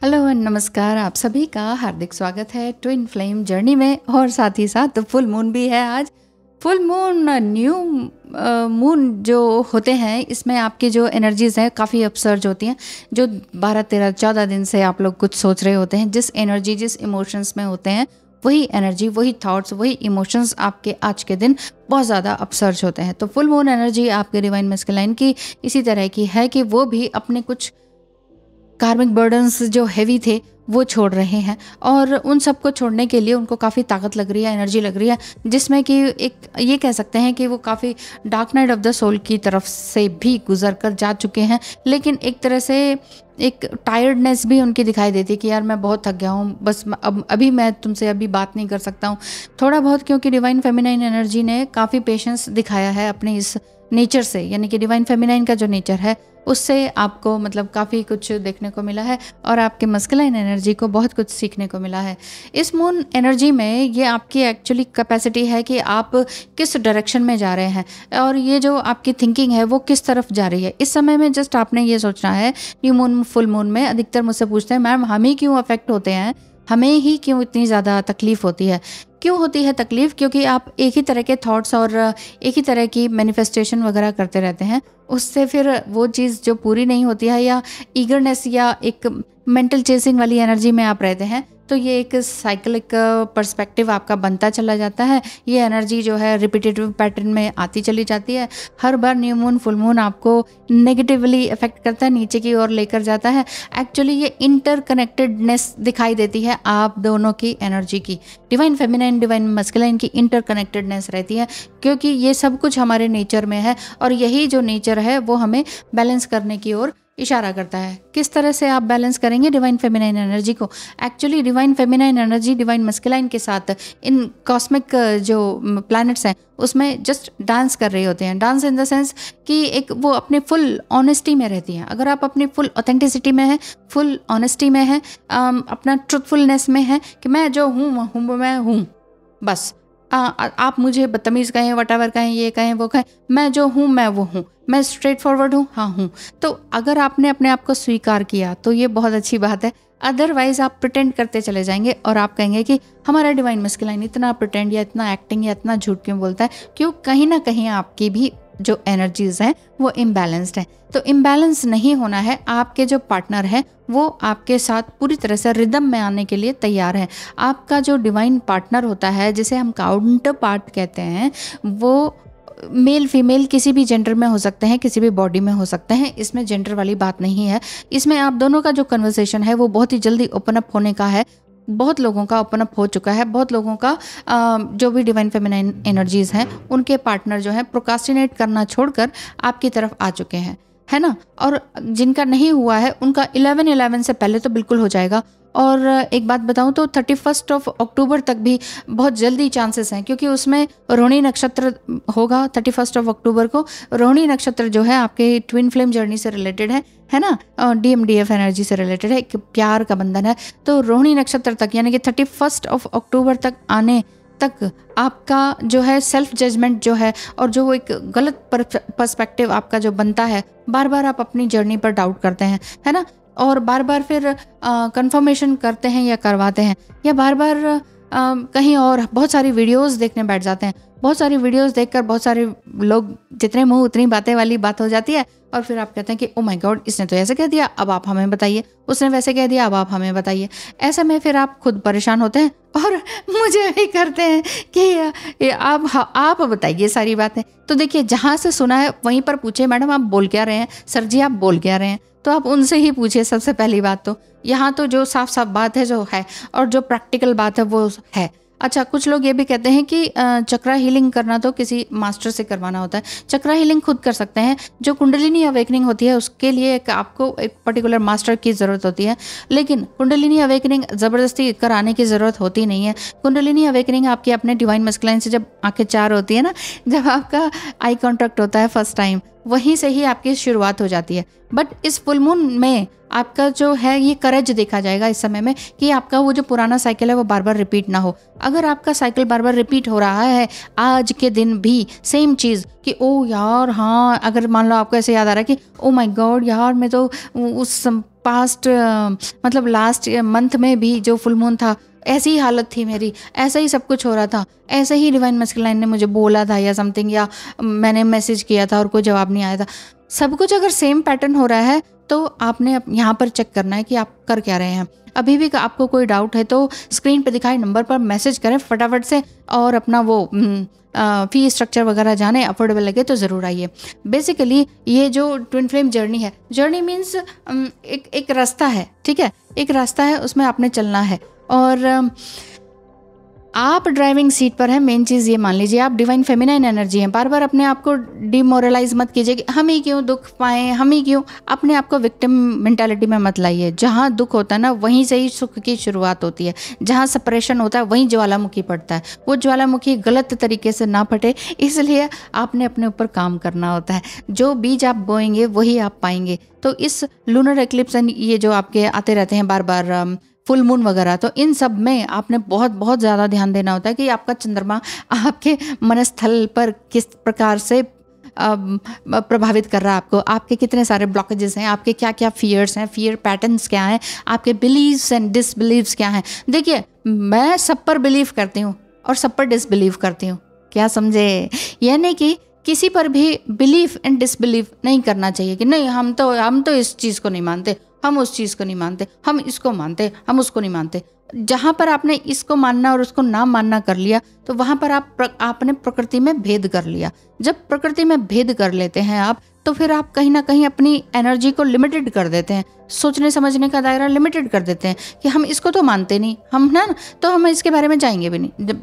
Hello and नमस्कार, आप सभी का हार्दिक स्वागत है ट्विन फ्लेम जर्नी में। और साथ ही साथ फुल मून भी है आज। फुल मून, न्यू मून जो होते हैं, इसमें आपकी जो एनर्जीज़ हैं काफ़ी अपसर्ज होती हैं। जो 12, 13, 14 दिन से आप लोग कुछ सोच रहे होते हैं, जिस एनर्जी जिस इमोशंस में होते हैं, वही एनर्जी, वही थॉट्स, वही इमोशंस आपके आज के दिन बहुत ज़्यादा अपसर्ज होते हैं। तो फुल मून एनर्जी आपके डिवाइन मैस्कुलाइन की इसी तरह की है कि वो भी अपने कुछ कार्मिक बर्डन्स जो हैवी थे वो छोड़ रहे हैं, और उन सब को छोड़ने के लिए उनको काफ़ी ताकत लग रही है, एनर्जी लग रही है, जिसमें कि एक ये कह सकते हैं कि वो काफ़ी dark night of the soul की तरफ से भी गुजर कर जा चुके हैं। लेकिन एक तरह से एक टायर्डनेस भी उनकी दिखाई देती है कि यार मैं बहुत थक गया हूँ, बस अब अभी मैं तुमसे अभी बात नहीं कर सकता हूँ थोड़ा बहुत, क्योंकि डिवाइन फेमिनाइन एनर्जी ने काफ़ी पेशेंस दिखाया है अपने इस नेचर से, यानी कि डिवाइन फेमिनाइन का जो नेचर है उससे आपको मतलब काफ़ी कुछ देखने को मिला है, और आपके मस्कुलाइन एनर्जी को बहुत कुछ सीखने को मिला है। इस मून एनर्जी में ये आपकी एक्चुअली कैपेसिटी है कि आप किस डायरेक्शन में जा रहे हैं, और ये जो आपकी थिंकिंग है वो किस तरफ जा रही है। इस समय में जस्ट आपने ये सोचना है। न्यू मून, फुल मून में अधिकतर मुझसे पूछते हैं, मैम हम ही क्यों अफेक्ट होते हैं, हमें ही क्यों इतनी ज़्यादा तकलीफ़ होती है। क्यों होती है तकलीफ़? क्योंकि आप एक ही तरह के थॉट्स और एक ही तरह की मैनिफेस्टेशन वगैरह करते रहते हैं, उससे फिर वो चीज़ जो पूरी नहीं होती है, या ईगरनेस या एक मेंटल चेसिंग वाली एनर्जी में आप रहते हैं, तो ये एक साइक्लिक पर्सपेक्टिव आपका बनता चला जाता है। ये एनर्जी जो है रिपीटेटिव पैटर्न में आती चली जाती है। हर बार न्यू मून, फुल मून आपको नेगेटिवली इफेक्ट करता है, नीचे की ओर लेकर जाता है। एक्चुअली ये इंटरकनेक्टेडनेस दिखाई देती है आप दोनों की एनर्जी की। डिवाइन फेमिनाइन, डिवाइन मस्कुलाइन की इंटरकनेक्टेडनेस रहती है, क्योंकि ये सब कुछ हमारे नेचर में है, और यही जो नेचर है वो हमें बैलेंस करने की ओर इशारा करता है। किस तरह से आप बैलेंस करेंगे डिवाइन फेमिनाइन एनर्जी को? Actually divine feminine energy divine masculine के साथ इन कॉस्मिक जो प्लैनेट्स हैं उसमें जस्ट डांस कर रहे होते हैं। डांस इन द सेंस कि एक वो अपने फुल ऑनेस्टी में रहती हैं। अगर आप अपनी फुल ऑथेंटिसिटी में हैं, फुल ऑनेस्टी में हैं, अपना ट्रुथफुलनेस में है कि मैं जो हूँ मैं हूँ, बस आप मुझे बदतमीज़ कहें, वटएवर कहें, ये कहें, वो कहें, मैं जो हूँ मैं वो हूँ, मैं स्ट्रेट फॉरवर्ड हूँ, हाँ हूँ। तो अगर आपने अपने आप को स्वीकार किया तो ये बहुत अच्छी बात है। अदरवाइज आप प्रिटेंड करते चले जाएंगे और आप कहेंगे कि हमारा डिवाइन मस्कुलाइन इतना प्रिटेंड या इतना एक्टिंग या इतना झूठ क्यों बोलता है। क्यों? कहीं ना कहीं आपकी भी जो एनर्जीज हैं वो इम्बैलेंस्ड है। तो इम्बैलेंस नहीं होना है। आपके जो पार्टनर है वो आपके साथ पूरी तरह से रिदम में आने के लिए तैयार है। आपका जो डिवाइन पार्टनर होता है, जिसे हम काउंटर पार्ट कहते हैं, वो मेल फीमेल किसी भी जेंडर में हो सकते हैं, किसी भी बॉडी में हो सकते हैं। इसमें जेंडर वाली बात नहीं है। इसमें आप दोनों का जो कन्वर्सेशन है वो बहुत ही जल्दी ओपन अप होने का है। बहुत लोगों का ओपन अप हो चुका है। बहुत लोगों का जो भी डिवाइन फेमिनाइन एनर्जीज हैं उनके पार्टनर जो है प्रोकास्टिनेट करना छोड़कर आपकी तरफ आ चुके हैं, है ना। और जिनका नहीं हुआ है उनका 11/11 से पहले तो बिल्कुल हो जाएगा। और एक बात बताऊं तो 31 अक्टूबर तक भी बहुत जल्दी चांसेस हैं, क्योंकि उसमें रोहिणी नक्षत्र होगा 31 अक्टूबर को। रोहिणी नक्षत्र जो है आपके ट्विन फ्लेम जर्नी से रिलेटेड है ना, DMDF एनर्जी से रिलेटेड है, एक प्यार का बंधन है। तो रोहिणी नक्षत्र तक यानी कि 31 अक्टूबर तक आने तक आपका जो है सेल्फ जजमेंट जो है, और जो एक गलत पर्सपेक्टिव आपका जो बनता है, बार बार आप अपनी जर्नी पर डाउट करते हैं, है ना, और बार बार फिर कंफर्मेशन करते हैं या करवाते हैं, या बार बार कहीं और बहुत सारी वीडियोस देखने बैठ जाते हैं। बहुत सारी वीडियोस देखकर बहुत सारे लोग, जितने मुंह उतनी बातें वाली बात हो जाती है, और फिर आप कहते हैं कि ओ माय गॉड, इसने तो ऐसे कह दिया, अब आप हमें बताइए, उसने वैसे कह दिया, अब आप हमें बताइए। ऐसे में फिर आप खुद परेशान होते हैं और मुझे भी करते हैं कि आप बताइए सारी बातें। तो देखिए, जहाँ से सुना है वहीं पर पूछे, मैडम आप बोल क्या रहे हैं, सर जी आप बोल क्या रहे हैं, तो आप उनसे ही पूछिए सबसे पहली बात। तो यहाँ तो जो साफ साफ बात है जो है, और जो प्रैक्टिकल बात है वो है। अच्छा, कुछ लोग ये भी कहते हैं कि चक्रा हीलिंग करना तो किसी मास्टर से करवाना होता है। चक्रा हीलिंग खुद कर सकते हैं। जो कुंडलिनी अवेकनिंग होती है उसके लिए आपको एक पर्टिकुलर मास्टर की ज़रूरत होती है, लेकिन कुंडलिनी अवेकनिंग ज़बरदस्ती कराने की ज़रूरत होती नहीं है। कुंडलिनी अवेकनिंग आपकी अपने डिवाइन मस्कुलाइन से जब आंखें चार होती है ना, जब आपका आई कॉन्टैक्ट होता है फर्स्ट टाइम, वहीं से ही आपकी शुरुआत हो जाती है। बट इस फुल मून में आपका जो है ये करेज देखा जाएगा इस समय में, कि आपका वो जो पुराना साइकिल है वो बार बार रिपीट ना हो। अगर आपका साइकिल बार बार रिपीट हो रहा है आज के दिन भी सेम चीज़, कि ओ यार हाँ, अगर मान लो आपको ऐसे याद आ रहा है कि ओ माय गॉड यार, मैं तो उस पास्ट मतलब लास्ट मंथ में भी जो फुल मून था, ऐसी ही हालत थी मेरी, ऐसा ही सब कुछ हो रहा था, ऐसे ही डिवाइन मैस्कुलाइन ने मुझे बोला था या समथिंग, या मैंने मैसेज किया था और कोई जवाब नहीं आया था। सब कुछ अगर सेम पैटर्न हो रहा है तो आपने यहाँ पर चेक करना है कि आप कर क्या रहे हैं। अभी भी आपको कोई डाउट है तो स्क्रीन पे दिखाए नंबर पर मैसेज करें फटाफट से, और अपना वो फी स्ट्रक्चर वगैरह जाने, अफोर्डेबल लगे तो ज़रूर आइए। बेसिकली ये जो ट्विन फ्लेम जर्नी है, जर्नी मीन्स एक रास्ता है, ठीक है, एक रास्ता है, उसमें आपने चलना है। और आप ड्राइविंग सीट पर हैं, मेन चीज़ ये मान लीजिए, आप डिवाइन फेमिनाइन एनर्जी हैं। बार बार अपने आप को डिमोरलाइज मत कीजिए कि हम ही क्यों दुख पाएं, हम ही क्यों, अपने आप को विक्टिम मेंटालिटी में मत लाइए। जहाँ दुख होता है ना, वहीं से ही सुख की शुरुआत होती है। जहाँ सेपरेशन होता है वहीं ज्वालामुखी पड़ता है। वो ज्वालामुखी गलत तरीके से ना फटे, इसलिए आपने अपने ऊपर काम करना होता है। जो बीज आप बोएंगे वही आप पाएंगे। तो इस लूनर एक्लिप्स, ये जो आपके आते रहते हैं बार बार फुल मून वगैरह, तो इन सब में आपने बहुत बहुत ज़्यादा ध्यान देना होता है कि आपका चंद्रमा आपके मनस्थल पर किस प्रकार से प्रभावित कर रहा है आपको, आपके कितने सारे ब्लॉकेजेस हैं, आपके क्या क्या फियर्स हैं, फियर पैटर्न्स क्या हैं, आपके बिलीव्स एंड डिसबिलीव्स क्या हैं। देखिए, मैं सब पर बिलीव करती हूँ और सब पर डिसबिलीव करती हूँ, क्या समझे? यानी कि किसी पर भी बिलीव एंड डिसबिलीव नहीं करना चाहिए कि नहीं हम तो इस चीज़ को नहीं मानते, हम उस चीज़ को नहीं मानते, हम इसको मानते, हम उसको नहीं मानते। जहाँ पर आपने इसको मानना और उसको ना मानना कर लिया, तो वहाँ पर आपने प्रकृति में भेद कर लिया। जब प्रकृति में भेद कर लेते हैं आप, तो फिर आप कहीं ना कहीं अपनी एनर्जी को लिमिटेड कर देते हैं, सोचने समझने का दायरा लिमिटेड कर देते हैं कि हम इसको तो मानते नहीं, हम ना, तो हम इसके बारे में जाएंगे भी नहीं,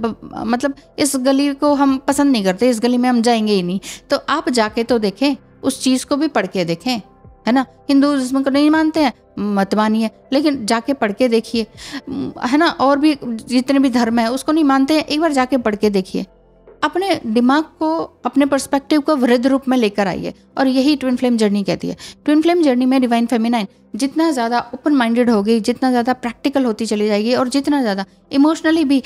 मतलब इस गली को हम पसंद नहीं करते, इस गली में हम जाएंगे ही नहीं। तो आप जाके तो देखें, उस चीज़ को भी पढ़ के देखें, है ना। हिंदुइज्म को नहीं मानते हैं, मत मानिए, लेकिन जाके पढ़ के देखिए, है ना। और भी जितने भी धर्म है उसको नहीं मानते हैं, एक बार जाके पढ़ के देखिए, अपने दिमाग को, अपने पर्सपेक्टिव को वृद्ध रूप में लेकर आइए। और यही ट्विन फ्लेम जर्नी कहती है। ट्विन फ्लेम जर्नी में डिवाइन फेमिनाइन जितना ज़्यादा ओपन माइंडेड होगी, जितना ज़्यादा प्रैक्टिकल होती चली जाएगी और जितना ज़्यादा इमोशनली भी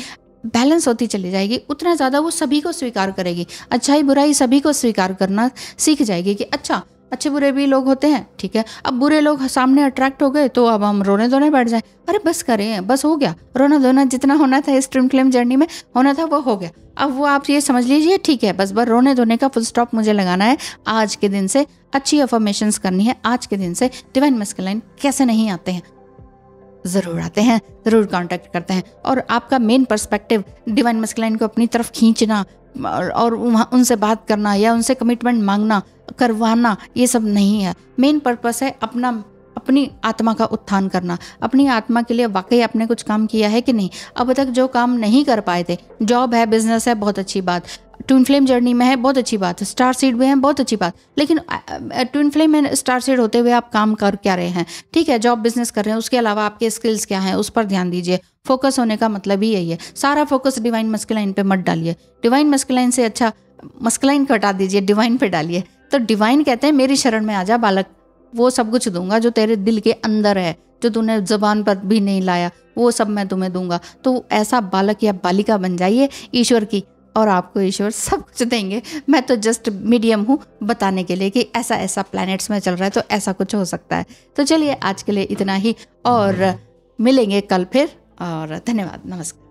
बैलेंस होती चली जाएगी, उतना ज़्यादा वो सभी को स्वीकार करेगी। अच्छाई बुराई सभी को स्वीकार करना सीख जाएगी कि अच्छा, अच्छे बुरे भी लोग होते हैं, ठीक है। अब बुरे लोग सामने अट्रैक्ट हो गए तो अब हम रोने धोने बैठ जाए, अरे बस करें, बस हो गया, रोना धोना जितना होना था इस ट्विन फ्लेम जर्नी में होना था वो हो गया। अब वो आप ये समझ लीजिए, ठीक है, बस रोने धोने का फुल स्टॉप मुझे लगाना है। आज के दिन से अच्छी अफर्मेशंस करनी है। आज के दिन से डिवाइन मैस्कुलाइन कैसे नहीं आते हैं, ज़रूर आते हैं, ज़रूर कांटेक्ट करते हैं। और आपका मेन पर्सपेक्टिव डिवाइन मैस्कुलाइन को अपनी तरफ खींचना और उनसे बात करना या उनसे कमिटमेंट मांगना, करवाना, ये सब नहीं है। मेन पर्पस है अपनी आत्मा का उत्थान करना। अपनी आत्मा के लिए वाकई आपने कुछ काम किया है कि नहीं। अब तक जो काम नहीं कर पाए थे, जॉब है, बिजनेस है, बहुत अच्छी बात, ट्विन फ्लेम जर्नी में है, बहुत अच्छी बात, स्टार सीड में है, बहुत अच्छी बात, लेकिन ट्विन फ्लेम में स्टार सीड होते हुए आप काम कर क्या रहे हैं? ठीक है, जॉब बिजनेस कर रहे हैं, उसके अलावा आपके स्किल्स क्या हैं, उस पर ध्यान दीजिए। फोकस होने का मतलब ही यही है। सारा फोकस डिवाइन मैस्कुलाइन पे मत डालिए। डिवाइन मैस्कुलाइन से अच्छा मैस्कुलाइन को हटा दीजिए, डिवाइन पे डालिए। तो डिवाइन कहते हैं मेरी शरण में आजा बालक, वो सब कुछ दूंगा जो तेरे दिल के अंदर है, जो तूने जुबान पर भी नहीं लाया, वो सब मैं तुम्हें दूंगा। तो ऐसा बालक या बालिका बन जाइए ईश्वर की, और आपको ईश्वर सब कुछ देंगे। मैं तो जस्ट मीडियम हूँ बताने के लिए कि ऐसा ऐसा प्लैनेट्स में चल रहा है तो ऐसा कुछ हो सकता है। तो चलिए आज के लिए इतना ही, और मिलेंगे कल फिर, और धन्यवाद, नमस्कार।